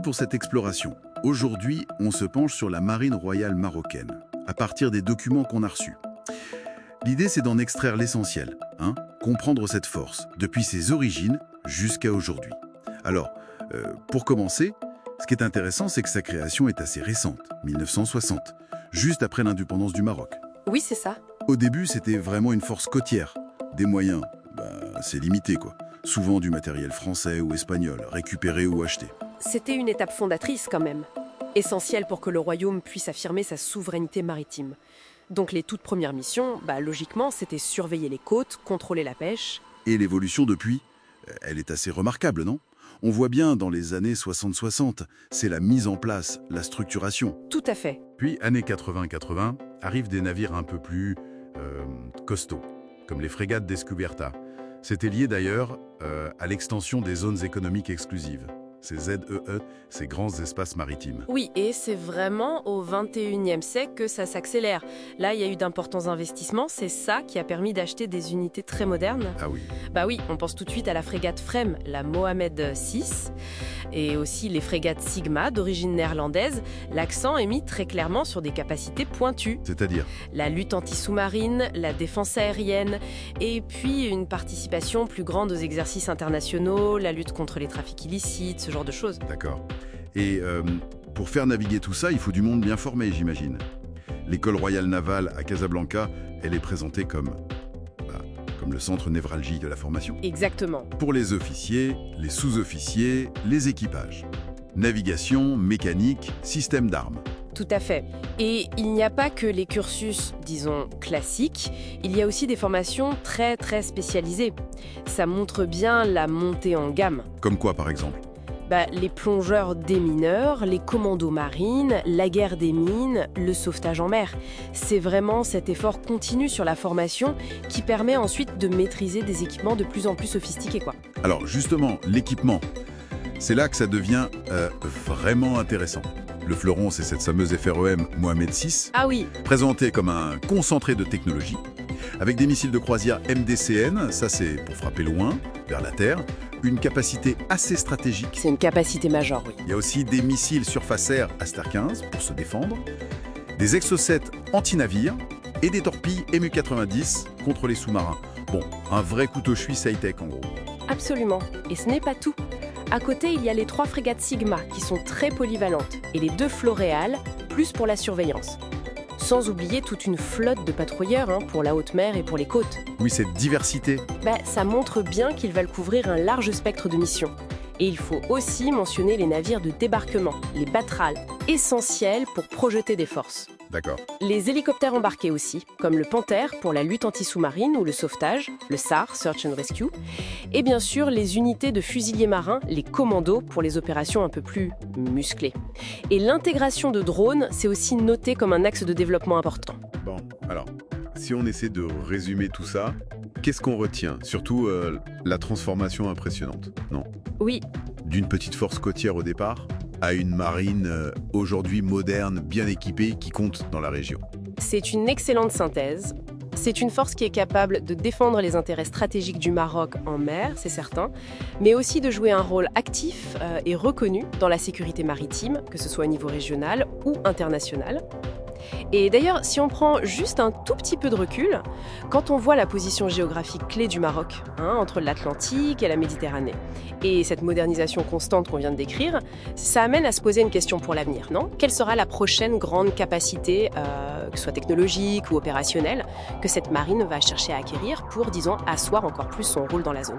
pour cette exploration. Aujourd'hui, on se penche sur la marine royale marocaine, à partir des documents qu'on a reçus. L'idée, c'est d'en extraire l'essentiel, comprendre cette force, depuis ses origines jusqu'à aujourd'hui. Alors, pour commencer, ce qui est intéressant, c'est que sa création est assez récente, 1960, juste après l'indépendance du Maroc. Oui, c'est ça. Au début, c'était vraiment une force côtière. Des moyens, c'est limité quoi. Souvent du matériel français ou espagnol, récupéré ou acheté. C'était une étape fondatrice quand même, essentielle pour que le royaume puisse affirmer sa souveraineté maritime. Donc les toutes premières missions, logiquement, c'était surveiller les côtes, contrôler la pêche. Et l'évolution depuis, elle est assez remarquable, non? On voit bien dans les années 60-60, c'est la mise en place, la structuration. Tout à fait. Puis, années 80-80, arrivent des navires un peu plus costauds, comme les frégates Descubierta. C'était lié d'ailleurs à l'extension des zones économiques exclusives, ces ZEE, ces grands espaces maritimes. Oui, et c'est vraiment au XXIe siècle que ça s'accélère. Là, il y a eu d'importants investissements, c'est ça qui a permis d'acheter des unités très modernes. Ah oui. Oui, on pense tout de suite à la frégate Frem, la Mohamed VI, et aussi les frégates Sigma d'origine néerlandaise. L'accent est mis très clairement sur des capacités pointues. C'est-à-dire? La lutte anti-sous-marine, la défense aérienne, et puis une participation plus grande aux exercices internationaux, la lutte contre les trafics illicites, ce genre de choses. D'accord. Et pour faire naviguer tout ça, il faut du monde bien formé, j'imagine. L'école royale navale à Casablanca, elle est présentée comme le centre névralgique de la formation. Exactement. Pour les officiers, les sous-officiers, les équipages. Navigation, mécanique, système d'armes. Tout à fait. Et il n'y a pas que les cursus, disons, classiques, il y a aussi des formations très spécialisées. Ça montre bien la montée en gamme. Comme quoi, par exemple? Les plongeurs démineurs, les commandos marines, la guerre des mines, le sauvetage en mer. C'est vraiment cet effort continu sur la formation qui permet ensuite de maîtriser des équipements de plus en plus sophistiqués, quoi. Alors justement, l'équipement, c'est là que ça devient vraiment intéressant. Le fleuron, c'est cette fameuse FREM Mohamed VI, Ah oui, présenté comme un concentré de technologie, avec des missiles de croisière MDCN, ça c'est pour frapper loin, vers la Terre, une capacité assez stratégique. c'est une capacité majeure, oui. Il y a aussi des missiles surface-air Aster 15 pour se défendre, des exocets anti-navires et des torpilles MU-90 contre les sous-marins. Bon, un vrai couteau suisse high-tech en gros. Absolument. Et ce n'est pas tout. À côté, il y a les 3 frégates Sigma qui sont très polyvalentes et les 2 Floréal, plus pour la surveillance. Sans oublier toute une flotte de patrouilleurs pour la haute mer et pour les côtes. Oui, cette diversité. Ça montre bien qu'ils veulent couvrir un large spectre de missions. Et il faut aussi mentionner les navires de débarquement, les batrales, essentiels pour projeter des forces. D'accord. Les hélicoptères embarqués aussi, comme le Panther pour la lutte anti-sous-marine ou le sauvetage, le SAR, Search and Rescue, et bien sûr les unités de fusiliers marins, les commandos, pour les opérations un peu plus musclées. Et l'intégration de drones, c'est aussi noté comme un axe de développement important. Bon, alors, si on essaie de résumer tout ça, qu'est-ce qu'on retient? Surtout la transformation impressionnante, non? Oui, D'une petite force côtière au départ, à une marine aujourd'hui moderne, bien équipée, qui compte dans la région. c'est une excellente synthèse. C'est une force qui est capable de défendre les intérêts stratégiques du Maroc en mer, c'est certain, mais aussi de jouer un rôle actif et reconnu dans la sécurité maritime, que ce soit au niveau régional ou international. Et d'ailleurs, si on prend juste un tout petit peu de recul, quand on voit la position géographique clé du Maroc, entre l'Atlantique et la Méditerranée, et cette modernisation constante qu'on vient de décrire, ça amène à se poser une question pour l'avenir, non? Quelle sera la prochaine grande capacité, que ce soit technologique ou opérationnelle, que cette marine va chercher à acquérir pour, disons, asseoir encore plus son rôle dans la zone?